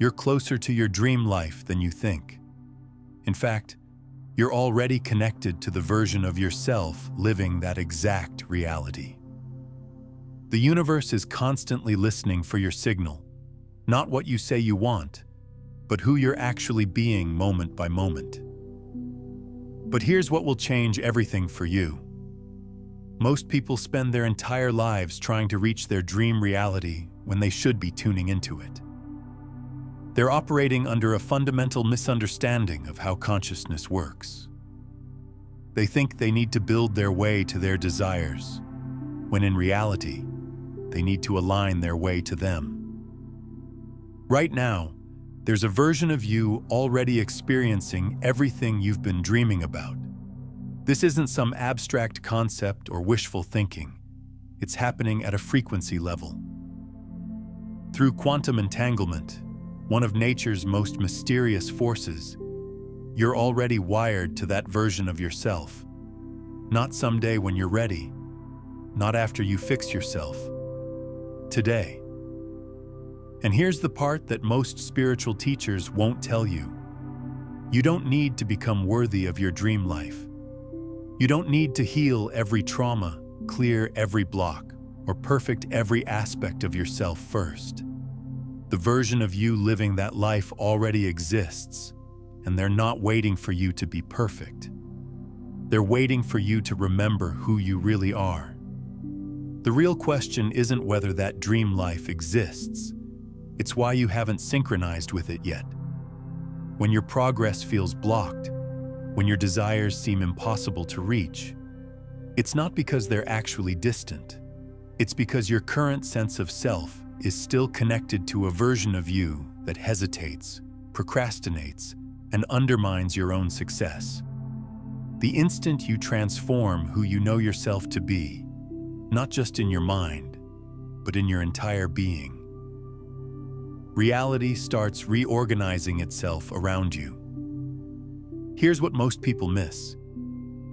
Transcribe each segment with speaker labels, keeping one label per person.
Speaker 1: You're closer to your dream life than you think. In fact, you're already connected to the version of yourself living that exact reality. The universe is constantly listening for your signal, not what you say you want, but who you're actually being moment by moment. But here's what will change everything for you. Most people spend their entire lives trying to reach their dream reality when they should be tuning into it. They're operating under a fundamental misunderstanding of how consciousness works. They think they need to build their way to their desires, when in reality, they need to align their way to them. Right now, there's a version of you already experiencing everything you've been dreaming about. This isn't some abstract concept or wishful thinking. It's happening at a frequency level. Through quantum entanglement, one of nature's most mysterious forces, you're already wired to that version of yourself. Not someday when you're ready, not after you fix yourself. Today. And here's the part that most spiritual teachers won't tell you. You don't need to become worthy of your dream life. You don't need to heal every trauma, clear every block, or perfect every aspect of yourself first. The version of you living that life already exists, and they're not waiting for you to be perfect. They're waiting for you to remember who you really are. The real question isn't whether that dream life exists. It's why you haven't synchronized with it yet. When your progress feels blocked, when your desires seem impossible to reach, it's not because they're actually distant. It's because your current sense of self is still connected to a version of you that hesitates, procrastinates, and undermines your own success. The instant you transform who you know yourself to be, not just in your mind, but in your entire being, reality starts reorganizing itself around you. Here's what most people miss.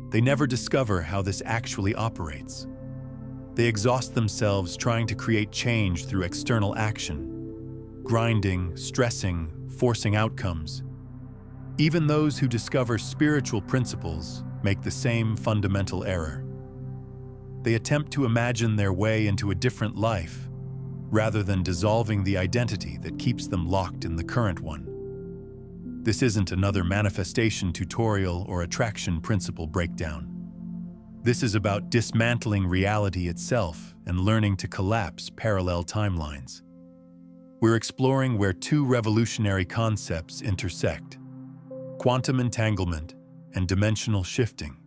Speaker 1: They never discover how this actually operates. They exhaust themselves trying to create change through external action, grinding, stressing, forcing outcomes. Even those who discover spiritual principles make the same fundamental error. They attempt to imagine their way into a different life, rather than dissolving the identity that keeps them locked in the current one. This isn't another manifestation tutorial or attraction principle breakdown. This is about dismantling reality itself and learning to collapse parallel timelines. We're exploring where two revolutionary concepts intersect: quantum entanglement and dimensional shifting.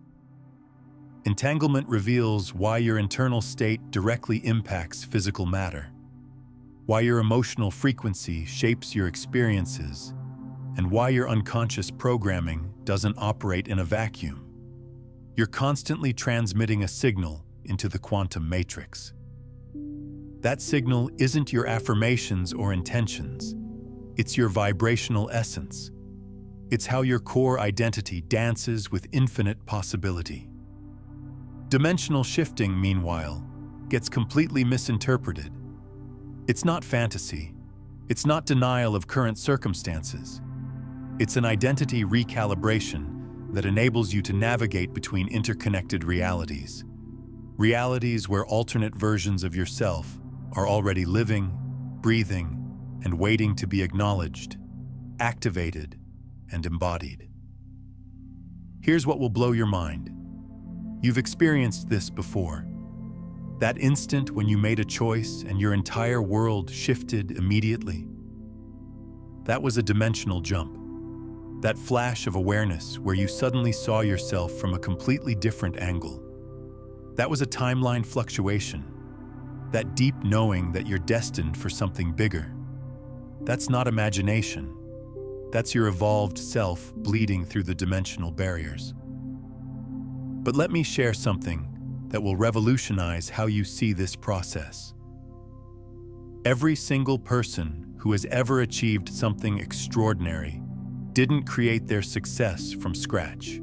Speaker 1: Entanglement reveals why your internal state directly impacts physical matter, why your emotional frequency shapes your experiences, and why your unconscious programming doesn't operate in a vacuum. You're constantly transmitting a signal into the quantum matrix. That signal isn't your affirmations or intentions. It's your vibrational essence. It's how your core identity dances with infinite possibility. Dimensional shifting, meanwhile, gets completely misinterpreted. It's not fantasy. It's not denial of current circumstances. It's an identity recalibration that enables you to navigate between interconnected realities. Realities where alternate versions of yourself are already living, breathing, and waiting to be acknowledged, activated, and embodied. Here's what will blow your mind. You've experienced this before. That instant when you made a choice and your entire world shifted immediately. That was a dimensional jump. That flash of awareness where you suddenly saw yourself from a completely different angle. That was a timeline fluctuation. That deep knowing that you're destined for something bigger. That's not imagination. That's your evolved self bleeding through the dimensional barriers. But let me share something that will revolutionize how you see this process. Every single person who has ever achieved something extraordinary didn't create their success from scratch.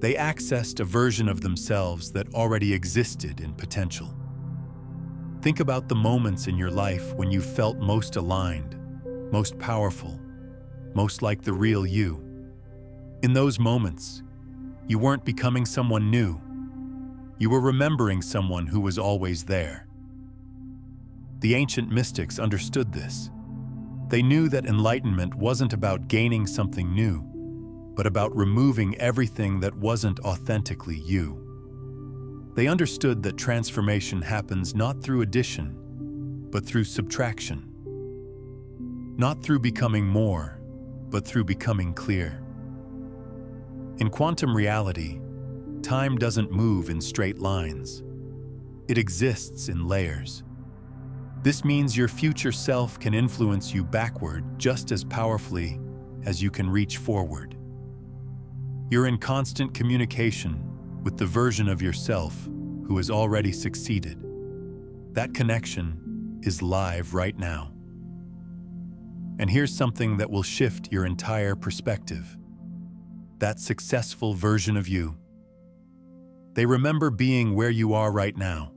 Speaker 1: They accessed a version of themselves that already existed in potential. Think about the moments in your life when you felt most aligned, most powerful, most like the real you. In those moments, you weren't becoming someone new. You were remembering someone who was always there. The ancient mystics understood this. They knew that enlightenment wasn't about gaining something new, but about removing everything that wasn't authentically you. They understood that transformation happens not through addition, but through subtraction. Not through becoming more, but through becoming clear. In quantum reality, time doesn't move in straight lines. It exists in layers. This means your future self can influence you backward just as powerfully as you can reach forward. You're in constant communication with the version of yourself who has already succeeded. That connection is live right now. And here's something that will shift your entire perspective. That successful version of you. They remember being where you are right now.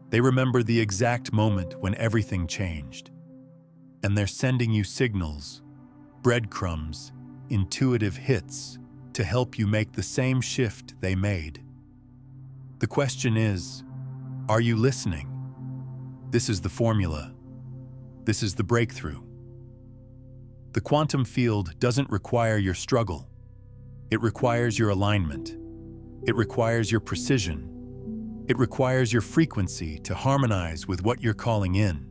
Speaker 1: They remember the exact moment when everything changed. And they're sending you signals, breadcrumbs, intuitive hits to help you make the same shift they made. The question is, are you listening? This is the formula. This is the breakthrough. The quantum field doesn't require your struggle. It requires your alignment. It requires your precision. It requires your frequency to harmonize with what you're calling in.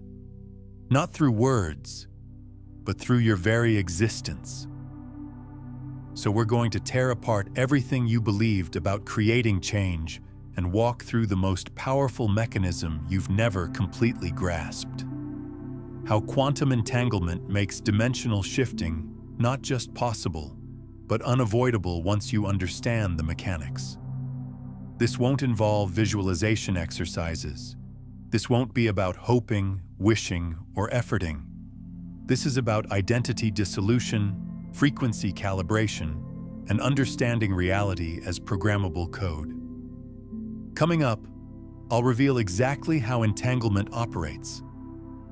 Speaker 1: Not through words, but through your very existence. So we're going to tear apart everything you believed about creating change and walk through the most powerful mechanism you've never completely grasped. How quantum entanglement makes dimensional shifting not just possible, but unavoidable once you understand the mechanics. This won't involve visualization exercises. This won't be about hoping, wishing, or efforting. This is about identity dissolution, frequency calibration, and understanding reality as programmable code. Coming up, I'll reveal exactly how entanglement operates,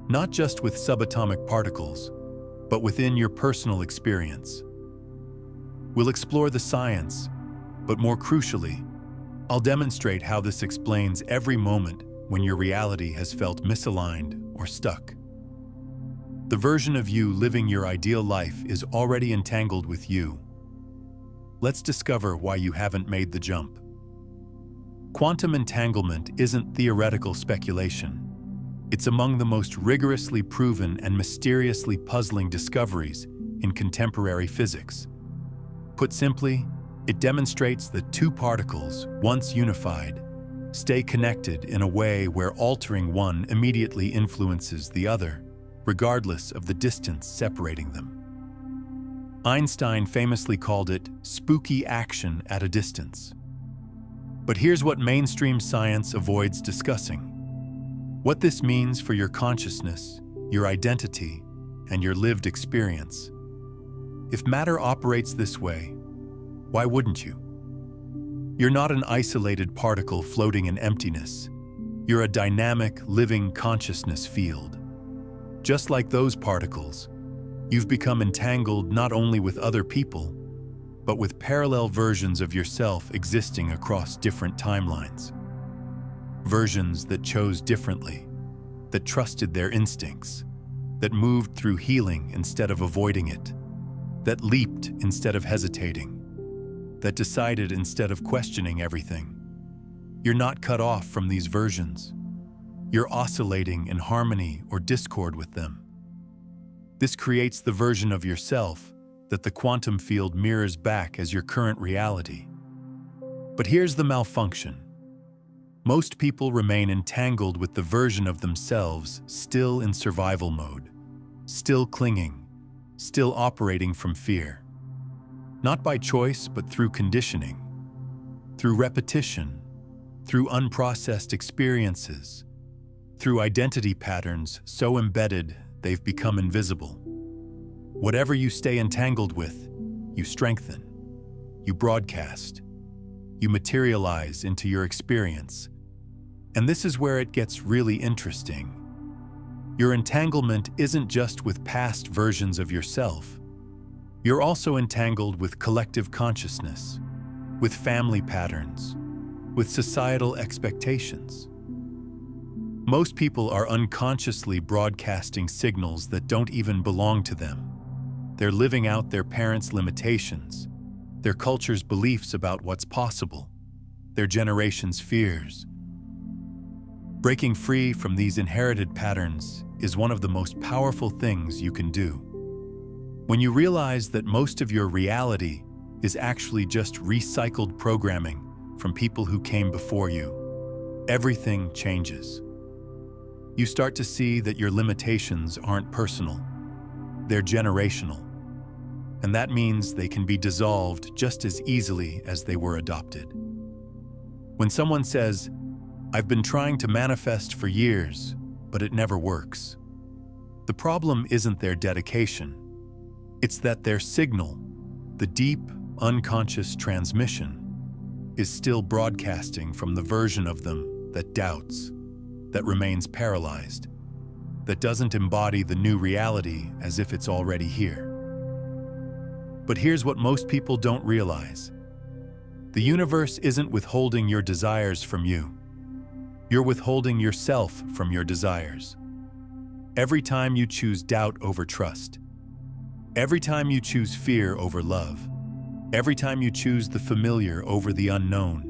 Speaker 1: not just with subatomic particles, but within your personal experience. We'll explore the science, but more crucially, I'll demonstrate how this explains every moment when your reality has felt misaligned or stuck. The version of you living your ideal life is already entangled with you. Let's discover why you haven't made the jump. Quantum entanglement isn't theoretical speculation. It's among the most rigorously proven and mysteriously puzzling discoveries in contemporary physics. Put simply, it demonstrates that two particles, once unified, stay connected in a way where altering one immediately influences the other, regardless of the distance separating them. Einstein famously called it spooky action at a distance. But here's what mainstream science avoids discussing: what this means for your consciousness, your identity, and your lived experience. If matter operates this way, why wouldn't you? You're not an isolated particle floating in emptiness. You're a dynamic, living consciousness field. Just like those particles, you've become entangled not only with other people, but with parallel versions of yourself existing across different timelines. Versions that chose differently, that trusted their instincts, that moved through healing instead of avoiding it, that leaped instead of hesitating, that decided instead of questioning everything. You're not cut off from these versions. You're oscillating in harmony or discord with them. This creates the version of yourself that the quantum field mirrors back as your current reality. But here's the malfunction. Most people remain entangled with the version of themselves still in survival mode, still clinging, still operating from fear. Not by choice, but through conditioning, through repetition, through unprocessed experiences, through identity patterns so embedded they've become invisible. Whatever you stay entangled with, you strengthen, you broadcast, you materialize into your experience. And this is where it gets really interesting. Your entanglement isn't just with past versions of yourself. You're also entangled with collective consciousness, with family patterns, with societal expectations. Most people are unconsciously broadcasting signals that don't even belong to them. They're living out their parents' limitations, their culture's beliefs about what's possible, their generation's fears. Breaking free from these inherited patterns is one of the most powerful things you can do. When you realize that most of your reality is actually just recycled programming from people who came before you, everything changes. You start to see that your limitations aren't personal, they're generational. And that means they can be dissolved just as easily as they were adopted. When someone says, "I've been trying to manifest for years, but it never works," the problem isn't their dedication. It's that their signal, the deep, unconscious transmission, is still broadcasting from the version of them that doubts, that remains paralyzed, that doesn't embody the new reality as if it's already here. But here's what most people don't realize. The universe isn't withholding your desires from you. You're withholding yourself from your desires. Every time you choose doubt over trust, every time you choose fear over love, every time you choose the familiar over the unknown,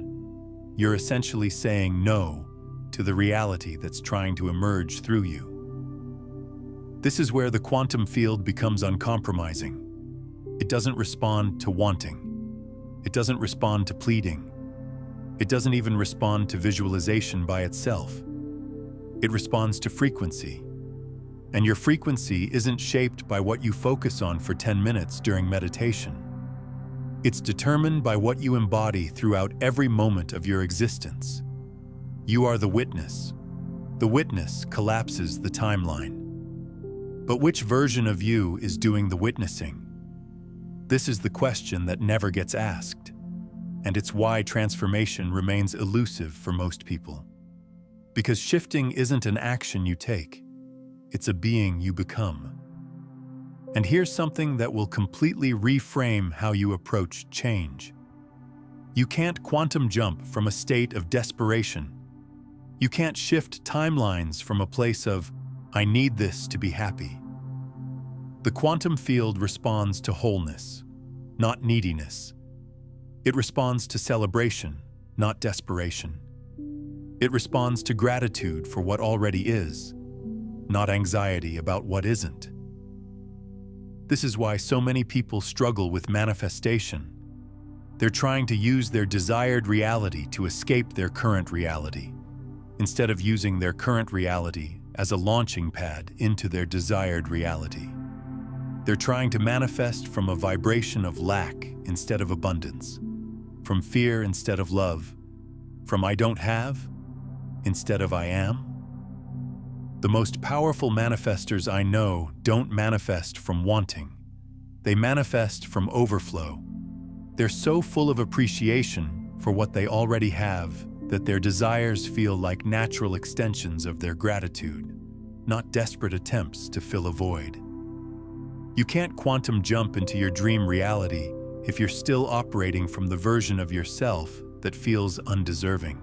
Speaker 1: you're essentially saying no to the reality that's trying to emerge through you. This is where the quantum field becomes uncompromising. It doesn't respond to wanting. It doesn't respond to pleading. It doesn't even respond to visualization by itself. It responds to frequency. And your frequency isn't shaped by what you focus on for 10 minutes during meditation. It's determined by what you embody throughout every moment of your existence. You are the witness. The witness collapses the timeline. But which version of you is doing the witnessing? This is the question that never gets asked, and it's why transformation remains elusive for most people. Because shifting isn't an action you take, it's a being you become. And here's something that will completely reframe how you approach change. You can't quantum jump from a state of desperation. You can't shift timelines from a place of, "I need this to be happy." The quantum field responds to wholeness, not neediness. It responds to celebration, not desperation. It responds to gratitude for what already is, not anxiety about what isn't. This is why so many people struggle with manifestation. They're trying to use their desired reality to escape their current reality, instead of using their current reality as a launching pad into their desired reality. They're trying to manifest from a vibration of lack instead of abundance, from fear instead of love, from "I don't have" instead of "I am." The most powerful manifestors I know don't manifest from wanting. They manifest from overflow. They're so full of appreciation for what they already have that their desires feel like natural extensions of their gratitude, not desperate attempts to fill a void. You can't quantum jump into your dream reality if you're still operating from the version of yourself that feels undeserving.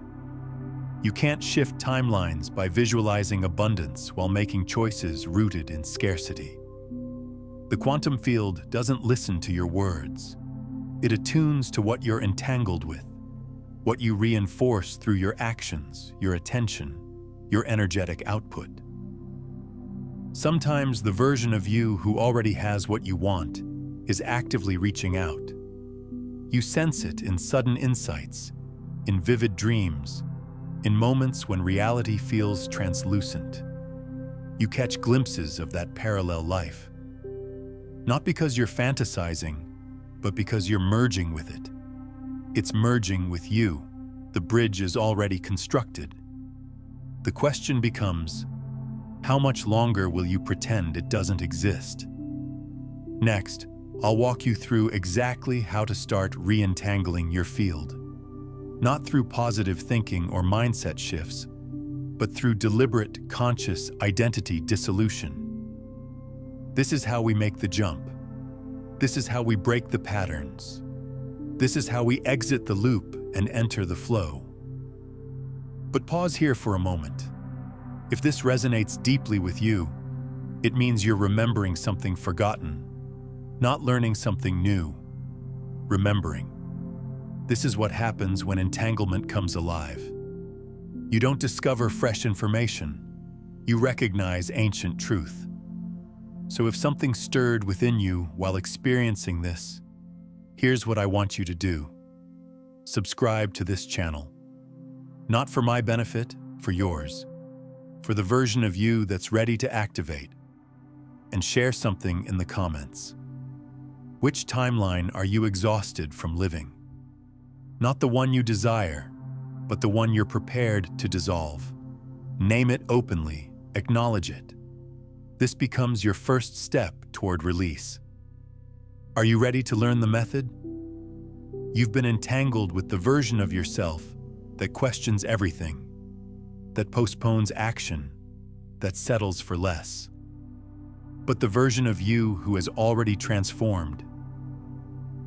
Speaker 1: You can't shift timelines by visualizing abundance while making choices rooted in scarcity. The quantum field doesn't listen to your words. It attunes to what you're entangled with, what you reinforce through your actions, your attention, your energetic output. Sometimes the version of you who already has what you want is actively reaching out. You sense it in sudden insights, in vivid dreams, in moments when reality feels translucent. You catch glimpses of that parallel life. Not because you're fantasizing, but because you're merging with it. It's merging with you. The bridge is already constructed. The question becomes, how much longer will you pretend it doesn't exist? Next, I'll walk you through exactly how to start re-entangling your field. Not through positive thinking or mindset shifts, but through deliberate, conscious identity dissolution. This is how we make the jump. This is how we break the patterns. This is how we exit the loop and enter the flow. But pause here for a moment. If this resonates deeply with you, it means you're remembering something forgotten, not learning something new. Remembering. This is what happens when entanglement comes alive. You don't discover fresh information. You recognize ancient truth. So if something stirred within you while experiencing this, here's what I want you to do. Subscribe to this channel. Not for my benefit, for yours. For the version of you that's ready to activate. And share something in the comments. Which timeline are you exhausted from living? Not the one you desire, but the one you're prepared to dissolve. Name it openly, acknowledge it. This becomes your first step toward release. Are you ready to learn the method? You've been entangled with the version of yourself that questions everything, that postpones action, that settles for less. But the version of you who has already transformed,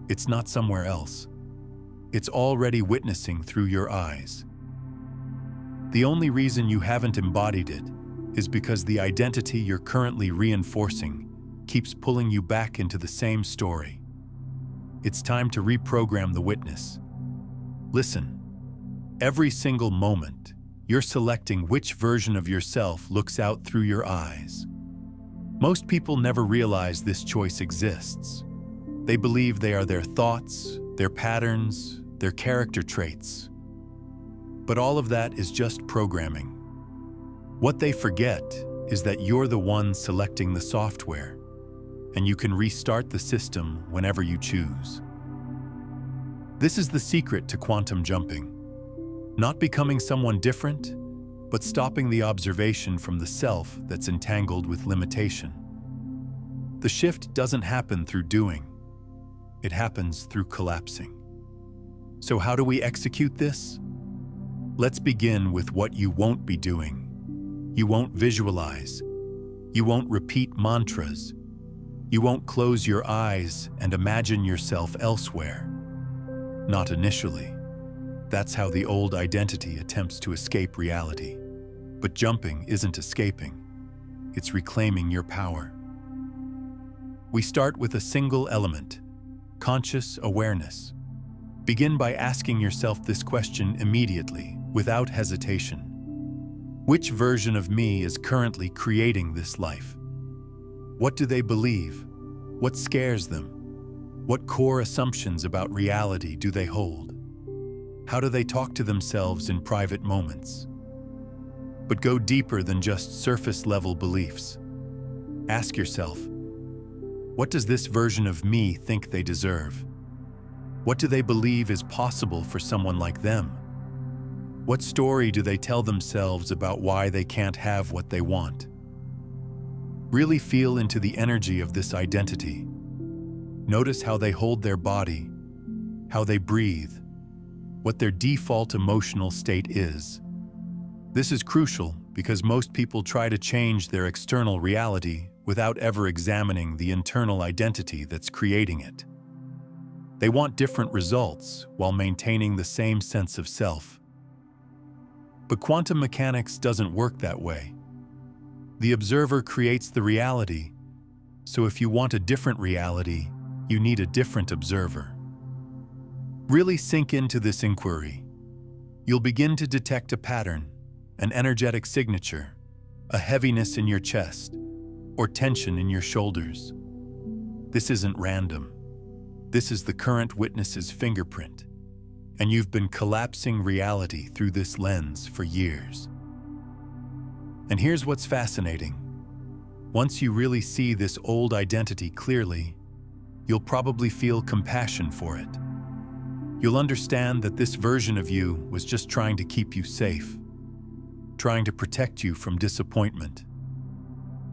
Speaker 1: it's not somewhere else. It's already witnessing through your eyes. The only reason you haven't embodied it is because the identity you're currently reinforcing keeps pulling you back into the same story. It's time to reprogram the witness. Listen, every single moment, you're selecting which version of yourself looks out through your eyes. Most people never realize this choice exists. They believe they are their thoughts, their patterns, their character traits. But all of that is just programming. What they forget is that you're the one selecting the software, and you can restart the system whenever you choose. This is the secret to quantum jumping. Not becoming someone different, but stopping the observation from the self that's entangled with limitation. The shift doesn't happen through doing. It happens through collapsing. So how do we execute this? Let's begin with what you won't be doing. You won't visualize. You won't repeat mantras. You won't close your eyes and imagine yourself elsewhere. Not initially. That's how the old identity attempts to escape reality. But jumping isn't escaping. It's reclaiming your power. We start with a single element, conscious awareness. Begin by asking yourself this question immediately, without hesitation. Which version of me is currently creating this life? What do they believe? What scares them? What core assumptions about reality do they hold? How do they talk to themselves in private moments? But go deeper than just surface-level beliefs. Ask yourself, what does this version of me think they deserve? What do they believe is possible for someone like them? What story do they tell themselves about why they can't have what they want? Really feel into the energy of this identity. Notice how they hold their body, how they breathe, what their default emotional state is. This is crucial because most people try to change their external reality without ever examining the internal identity that's creating it. They want different results while maintaining the same sense of self. But quantum mechanics doesn't work that way. The observer creates the reality, so if you want a different reality, you need a different observer. Really sink into this inquiry. You'll begin to detect a pattern, an energetic signature, a heaviness in your chest, or tension in your shoulders. This isn't random. This is the current witness's fingerprint, and you've been collapsing reality through this lens for years. And here's what's fascinating. Once you really see this old identity clearly, you'll probably feel compassion for it. You'll understand that this version of you was just trying to keep you safe, trying to protect you from disappointment,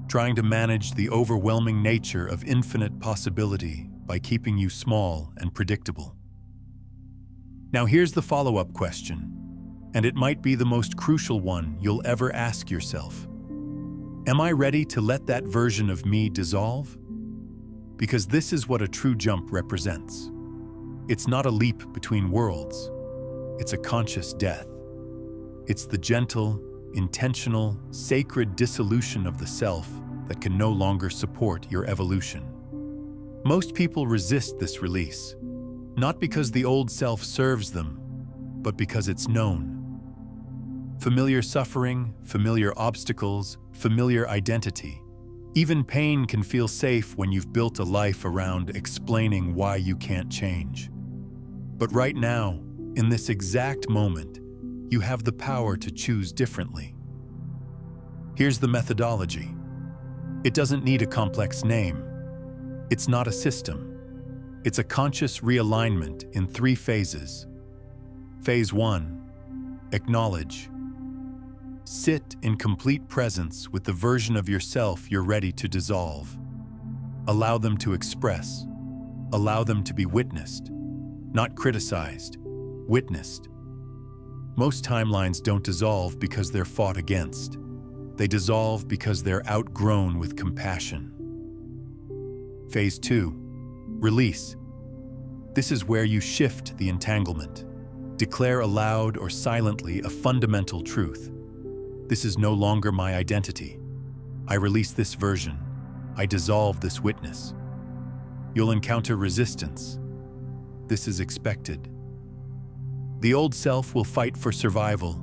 Speaker 1: trying to manage the overwhelming nature of infinite possibility by keeping you small and predictable. Now here's the follow-up question. And it might be the most crucial one you'll ever ask yourself. Am I ready to let that version of me dissolve? Because this is what a true jump represents. It's not a leap between worlds. It's a conscious death. It's the gentle, intentional, sacred dissolution of the self that can no longer support your evolution. Most people resist this release, not because the old self serves them, but because it's known. Familiar suffering, familiar obstacles, familiar identity. Even pain can feel safe when you've built a life around explaining why you can't change. But right now, in this exact moment, you have the power to choose differently. Here's the methodology. It doesn't need a complex name. It's not a system. It's a conscious realignment in 3 phases. Phase 1, acknowledge. Sit in complete presence with the version of yourself you're ready to dissolve. Allow them to express. Allow them to be witnessed. Not criticized, witnessed. Most timelines don't dissolve because they're fought against. They dissolve because they're outgrown with compassion. Phase 2, release. This is where you shift the entanglement. Declare aloud or silently a fundamental truth. This is no longer my identity. I release this version. I dissolve this witness. You'll encounter resistance. This is expected. The old self will fight for survival,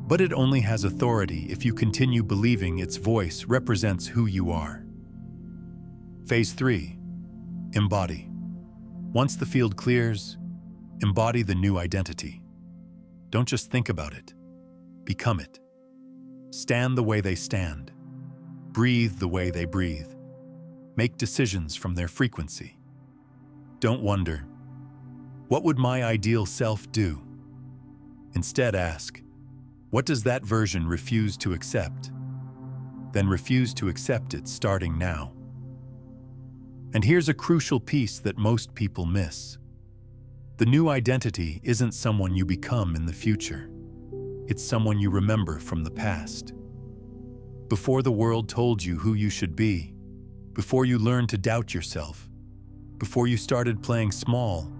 Speaker 1: but it only has authority if you continue believing its voice represents who you are. Phase 3, embody. Once the field clears, embody the new identity. Don't just think about it. Become it. Stand the way they stand. Breathe the way they breathe. Make decisions from their frequency. Don't wonder, what would my ideal self do? Instead ask, what does that version refuse to accept? Then refuse to accept it starting now. And here's a crucial piece that most people miss. The new identity isn't someone you become in the future. It's someone you remember from the past. Before the world told you who you should be, before you learned to doubt yourself, before you started playing small,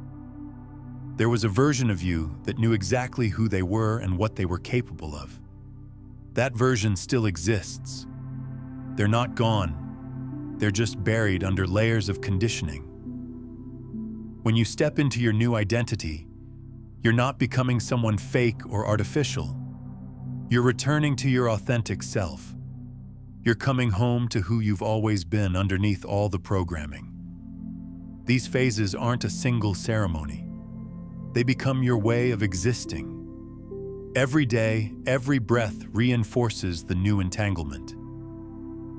Speaker 1: there was a version of you that knew exactly who they were and what they were capable of. That version still exists. They're not gone. They're just buried under layers of conditioning. When you step into your new identity, you're not becoming someone fake or artificial. You're returning to your authentic self. You're coming home to who you've always been underneath all the programming. These phases aren't a single ceremony. They become your way of existing. Every day, every breath reinforces the new entanglement.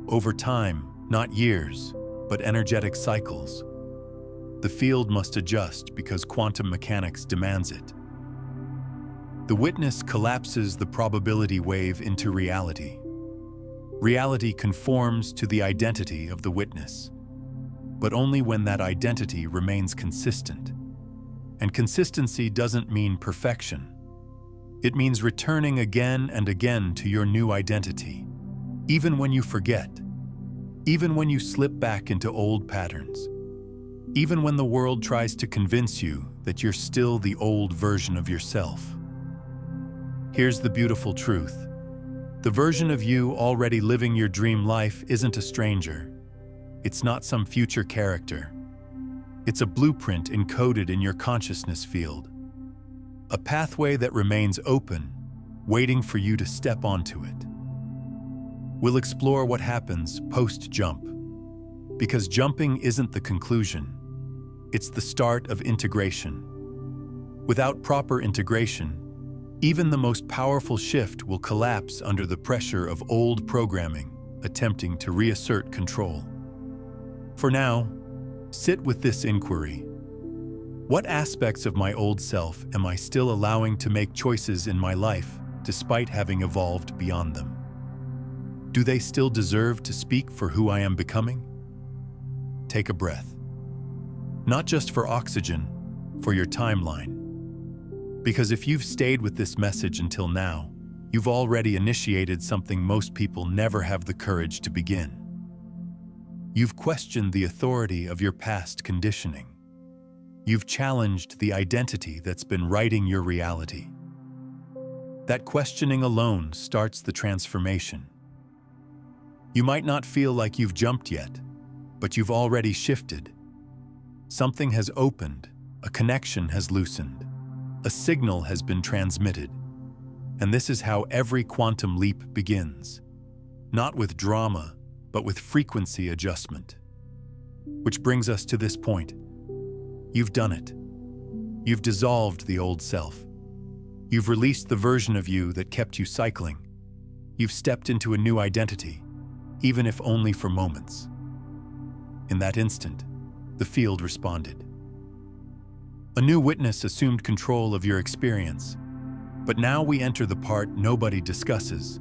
Speaker 1: Over time, not years, but energetic cycles. The field must adjust because quantum mechanics demands it. The witness collapses the probability wave into reality. Reality conforms to the identity of the witness, but only when that identity remains consistent. And consistency doesn't mean perfection. It means returning again and again to your new identity, even when you forget, even when you slip back into old patterns, even when the world tries to convince you that you're still the old version of yourself. Here's the beautiful truth. The version of you already living your dream life isn't a stranger. It's not some future character. It's a blueprint encoded in your consciousness field. A pathway that remains open, waiting for you to step onto it. We'll explore what happens post-jump, because jumping isn't the conclusion. It's the start of integration. Without proper integration, even the most powerful shift will collapse under the pressure of old programming, attempting to reassert control. For now, sit with this inquiry. What aspects of my old self am I still allowing to make choices in my life, despite having evolved beyond them? Do they still deserve to speak for who I am becoming? Take a breath. Not just for oxygen, for your timeline. Because if you've stayed with this message until now, you've already initiated something most people never have the courage to begin. You've questioned the authority of your past conditioning. You've challenged the identity that's been writing your reality. That questioning alone starts the transformation. You might not feel like you've jumped yet, but you've already shifted. Something has opened, a connection has loosened, a signal has been transmitted. And this is how every quantum leap begins. Not with drama, but with frequency adjustment. Which brings us to this point. You've done it. You've dissolved the old self. You've released the version of you that kept you cycling. You've stepped into a new identity, even if only for moments. In that instant, the field responded. A new witness assumed control of your experience. But now we enter the part nobody discusses,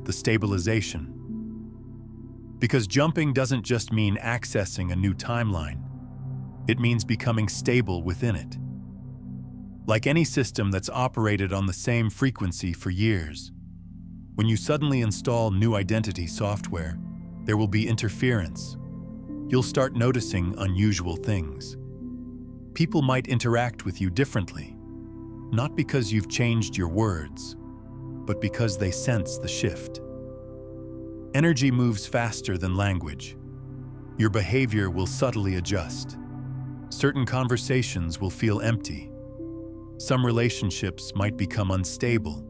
Speaker 1: the stabilization. Because jumping doesn't just mean accessing a new timeline. It means becoming stable within it. Like any system that's operated on the same frequency for years, when you suddenly install new identity software, there will be interference. You'll start noticing unusual things. People might interact with you differently, not because you've changed your words, but because they sense the shift. Energy moves faster than language. Your behavior will subtly adjust. Certain conversations will feel empty. Some relationships might become unstable,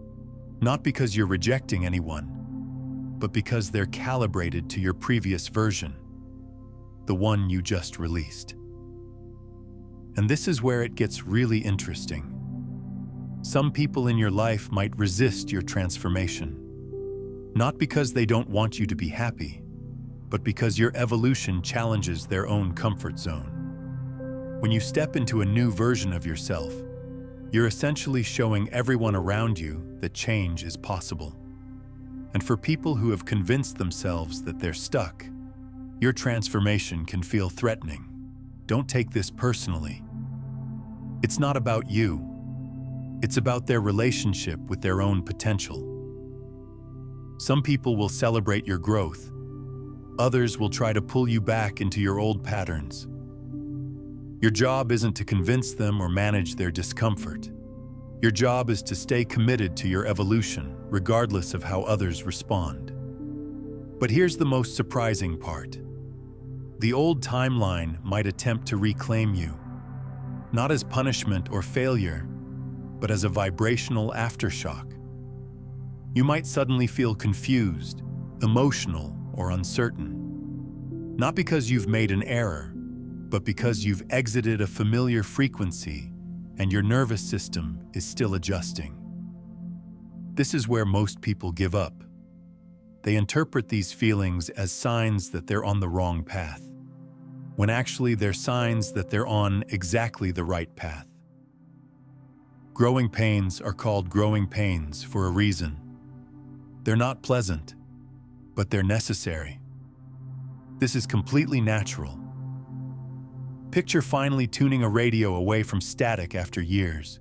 Speaker 1: not because you're rejecting anyone, but because they're calibrated to your previous version, the one you just released. And this is where it gets really interesting. Some people in your life might resist your transformation, not because they don't want you to be happy, but because your evolution challenges their own comfort zone. When you step into a new version of yourself, you're essentially showing everyone around you that change is possible. And for people who have convinced themselves that they're stuck, your transformation can feel threatening. Don't take this personally. It's not about you. It's about their relationship with their own potential. Some people will celebrate your growth. Others will try to pull you back into your old patterns. Your job isn't to convince them or manage their discomfort. Your job is to stay committed to your evolution, regardless of how others respond. But here's the most surprising part. The old timeline might attempt to reclaim you, not as punishment or failure, but as a vibrational aftershock. You might suddenly feel confused, emotional, or uncertain. Not because you've made an error, but because you've exited a familiar frequency and your nervous system is still adjusting. This is where most people give up. They interpret these feelings as signs that they're on the wrong path, when actually they're signs that they're on exactly the right path. Growing pains are called growing pains for a reason. They're not pleasant, but they're necessary. This is completely natural. Picture finally tuning a radio away from static after years.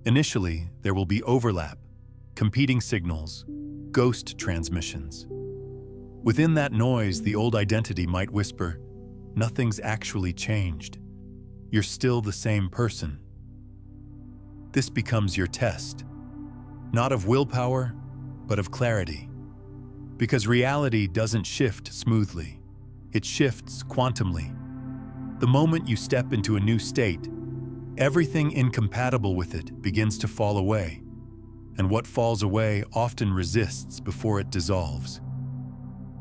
Speaker 1: Initially, there will be overlap, competing signals, ghost transmissions. Within that noise, the old identity might whisper, "Nothing's actually changed. You're still the same person." This becomes your test, not of willpower, but of clarity. Because reality doesn't shift smoothly, it shifts quantumly. The moment you step into a new state, everything incompatible with it begins to fall away, and what falls away often resists before it dissolves.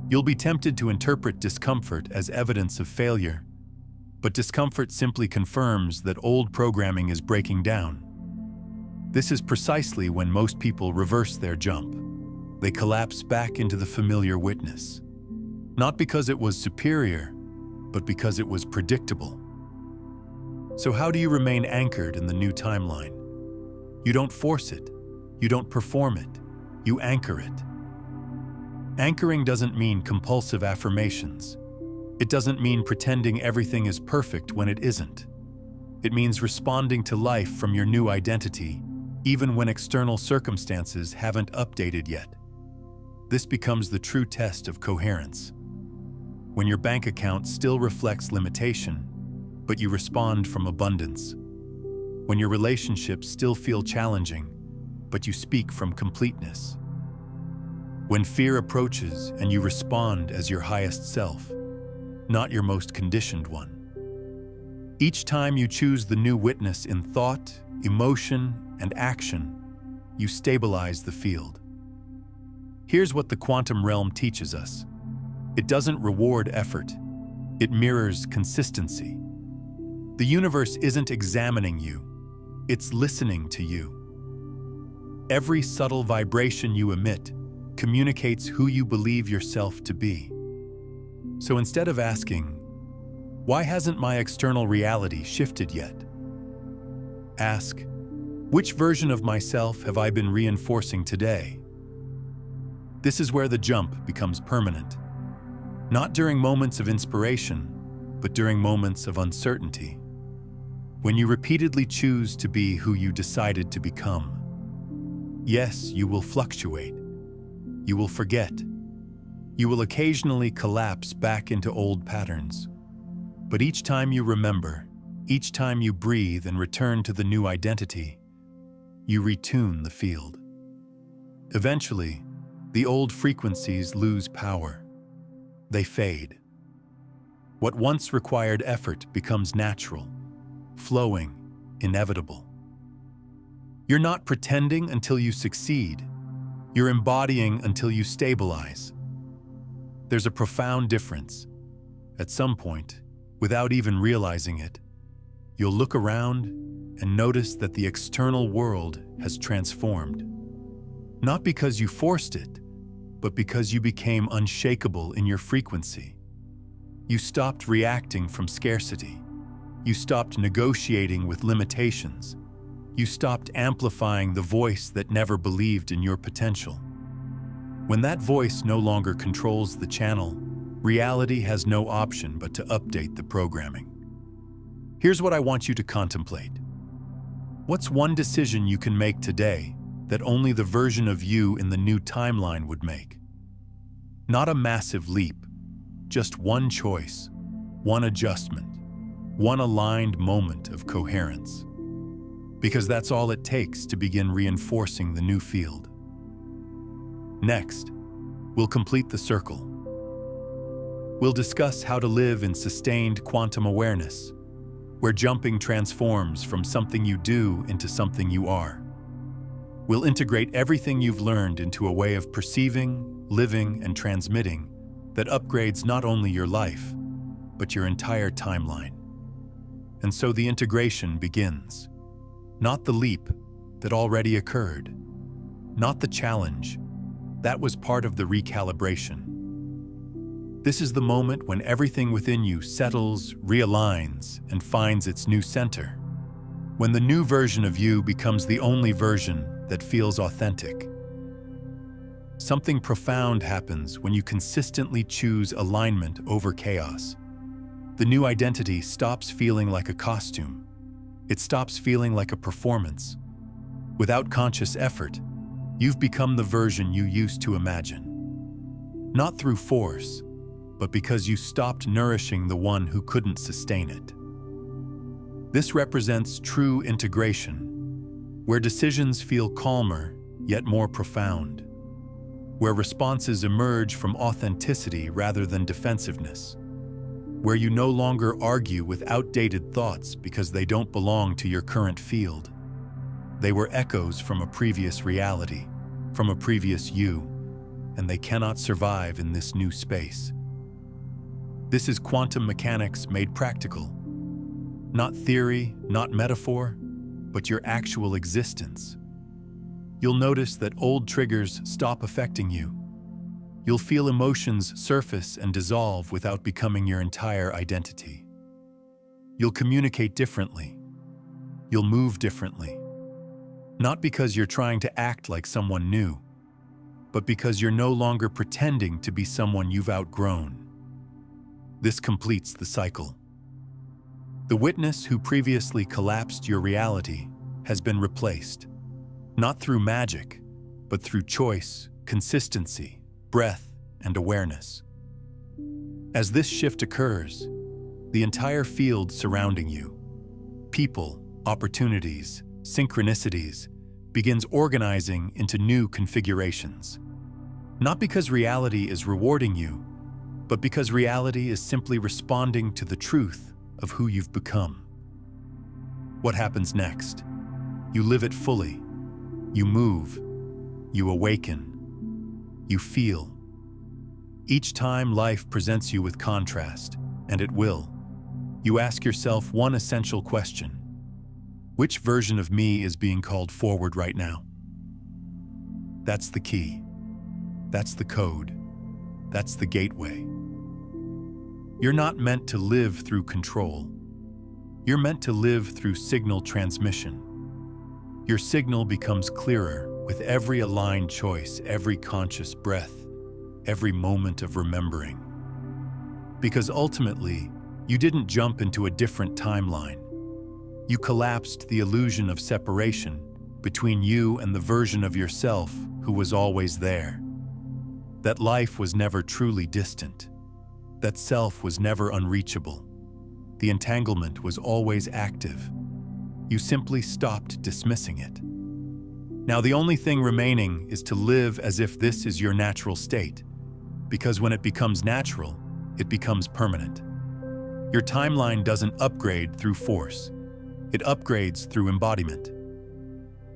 Speaker 1: You'll be tempted to interpret discomfort as evidence of failure, but discomfort simply confirms that old programming is breaking down. This is precisely when most people reverse their jump. They collapse back into the familiar witness. Not because it was superior, but because it was predictable. So how do you remain anchored in the new timeline? You don't force it. You don't perform it. You anchor it. Anchoring doesn't mean compulsive affirmations. It doesn't mean pretending everything is perfect when it isn't. It means responding to life from your new identity, even when external circumstances haven't updated yet. This becomes the true test of coherence. When your bank account still reflects limitation, but you respond from abundance. When your relationships still feel challenging, but you speak from completeness. When fear approaches and you respond as your highest self, not your most conditioned one. Each time you choose the new witness in thought, emotion, and action, you stabilize the field. Here's what the quantum realm teaches us. It doesn't reward effort. It mirrors consistency. The universe isn't examining you. It's listening to you. Every subtle vibration you emit communicates who you believe yourself to be. So instead of asking, "Why hasn't my external reality shifted yet?" ask, "Which version of myself have I been reinforcing today?" This is where the jump becomes permanent. Not during moments of inspiration, but during moments of uncertainty. When you repeatedly choose to be who you decided to become. Yes, you will fluctuate. You will forget. You will occasionally collapse back into old patterns. But each time you remember, each time you breathe and return to the new identity, you retune the field. Eventually, the old frequencies lose power. They fade. What once required effort becomes natural, flowing, inevitable. You're not pretending until you succeed. You're embodying until you stabilize. There's a profound difference. At some point, without even realizing it, you'll look around and notice that the external world has transformed. Not because you forced it, but because you became unshakable in your frequency. You stopped reacting from scarcity. You stopped negotiating with limitations. You stopped amplifying the voice that never believed in your potential. When that voice no longer controls the channel, reality has no option but to update the programming. Here's what I want you to contemplate. What's one decision you can make today that only the version of you in the new timeline would make? Not a massive leap, just one choice, one adjustment, one aligned moment of coherence. Because that's all it takes to begin reinforcing the new field. Next, we'll complete the circle. We'll discuss how to live in sustained quantum awareness, where jumping transforms from something you do into something you are. We'll integrate everything you've learned into a way of perceiving, living, and transmitting that upgrades not only your life, but your entire timeline. And so the integration begins. Not the leap that already occurred. Not the challenge. That was part of the recalibration. This is the moment when everything within you settles, realigns, and finds its new center. When the new version of you becomes the only version that feels authentic. Something profound happens when you consistently choose alignment over chaos. The new identity stops feeling like a costume. It stops feeling like a performance. Without conscious effort, you've become the version you used to imagine. Not through force, but because you stopped nourishing the one who couldn't sustain it. This represents true integration, where decisions feel calmer, yet more profound, where responses emerge from authenticity rather than defensiveness, where you no longer argue with outdated thoughts because they don't belong to your current field. They were echoes from a previous reality, from a previous you, and they cannot survive in this new space. This is quantum mechanics made practical. Not theory, not metaphor, but your actual existence. You'll notice that old triggers stop affecting you. You'll feel emotions surface and dissolve without becoming your entire identity. You'll communicate differently. You'll move differently. Not because you're trying to act like someone new, but because you're no longer pretending to be someone you've outgrown. This completes the cycle. The witness who previously collapsed your reality has been replaced, not through magic, but through choice, consistency, breath, and awareness. As this shift occurs, the entire field surrounding you, people, opportunities, synchronicities, begins organizing into new configurations. Not because reality is rewarding you, but because reality is simply responding to the truth of who you've become. What happens next? You live it fully. You move. You awaken. You feel. Each time life presents you with contrast, and it will, you ask yourself one essential question. Which version of me is being called forward right now? That's the key. That's the code. That's the gateway. You're not meant to live through control. You're meant to live through signal transmission. Your signal becomes clearer with every aligned choice, every conscious breath, every moment of remembering. Because ultimately, you didn't jump into a different timeline. You collapsed the illusion of separation between you and the version of yourself who was always there. That life was never truly distant. That self was never unreachable. The entanglement was always active. You simply stopped dismissing it. Now the only thing remaining is to live as if this is your natural state, because when it becomes natural, it becomes permanent. Your timeline doesn't upgrade through force. It upgrades through embodiment.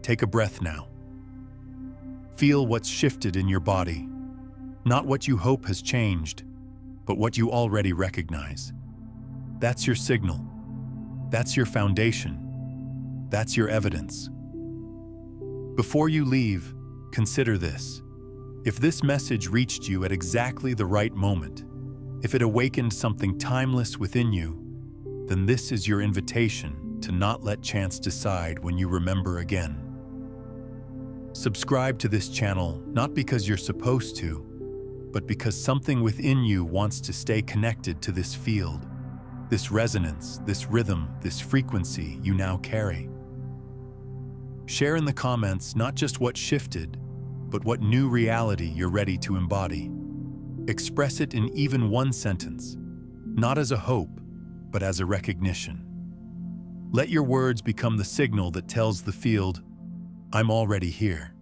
Speaker 1: Take a breath now. Feel what's shifted in your body. Not what you hope has changed, but what you already recognize. That's your signal. That's your foundation. That's your evidence. Before you leave, consider this. If this message reached you at exactly the right moment, if it awakened something timeless within you, then this is your invitation to not let chance decide when you remember again. Subscribe to this channel not because you're supposed to, but because something within you wants to stay connected to this field, this resonance, this rhythm, this frequency you now carry. Share in the comments not just what shifted, but what new reality you're ready to embody. Express it in even one sentence, not as a hope, but as a recognition. Let your words become the signal that tells the field, I'm already here.